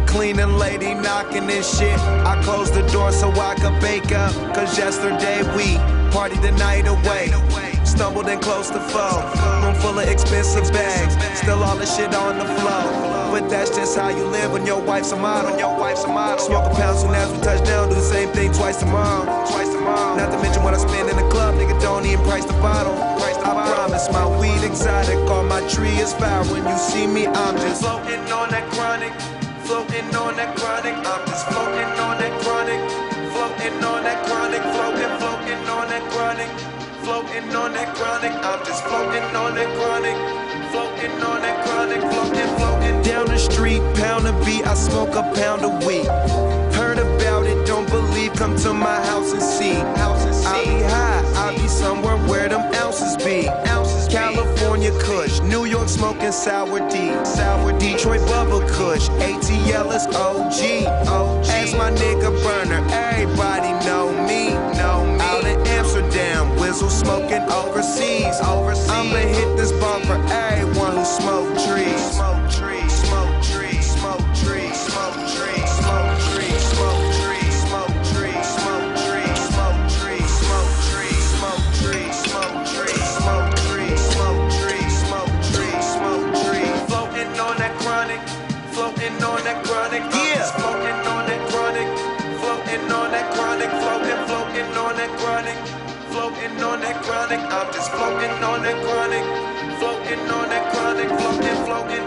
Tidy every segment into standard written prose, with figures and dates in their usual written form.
cleaning lady knocking this shit. I closed the door so I could bake up, cause yesterday we partied the night away. Stumbled in close to foe. Room full of expensive bags. Still all the shit on the floor. But that's just how you live when your wife's a model. Smoke a pound soon as we touch down. Do the same thing twice tomorrow. Not to mention what I spend in the club. Nigga, don't even price the bottle. I promise my weed exotic. All my tree is foul. When you see me, I'm just floating on that chronic. Floating on that chronic. I'm just floating on that chronic. Floating on that chronic. Floating on that chronic. Floating on that chronic, I'm just floating on that chronic. Floating on that chronic, floating. Down the street, pound a beat, I smoke a pound a week. Heard about it, don't believe, come to my house and see. I be high, I be somewhere where them ounces be. California Kush, New York smoking sour D. Detroit Bubba Kush, ATL is OG. Ask my nigga Burner, everybody know me. Out in Amsterdam, Wizzle smoking overseas. I'ma hit this bar for everyone who smoke trees. Smoke trees, smoke trees, smoke trees, smoke trees, smoke trees, smoke trees, smoke trees, smoke trees, smoke trees, smoke trees, smoke trees, smoke trees, smoke trees, smoke trees, smoke trees, smoke trees. Floating on that chronic, floating on that chronic. Yeah, floating on that chronic, floating on that chronic, floating on that chronic. Floating on that chronic, I'm just floating on that chronic. Floating on that chronic, floating.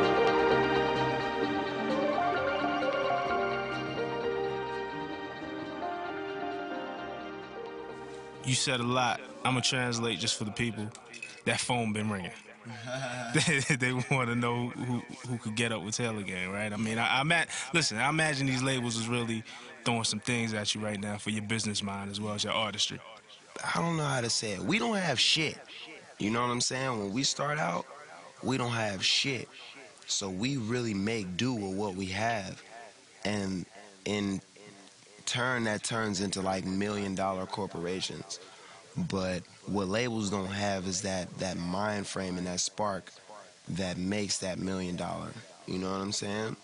You said a lot. I'm gonna translate just for the people. That phone been ringing. They want to know who could get up with Taylor Gang, right? I mean, listen, I imagine these labels is really throwing some things at you right now for your business mind as well as your artistry. I don't know how to say it. We don't have shit. You know what I'm saying? When we start out, we don't have shit. So we really make do with what we have. And in turn, that turns into like $1 million corporations. But what labels don't have is that mind frame and that spark that makes that $1 million. You know what I'm saying?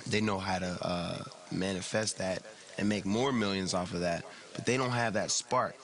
They know how to manifest that and make more millions off of that, but they don't have that spark.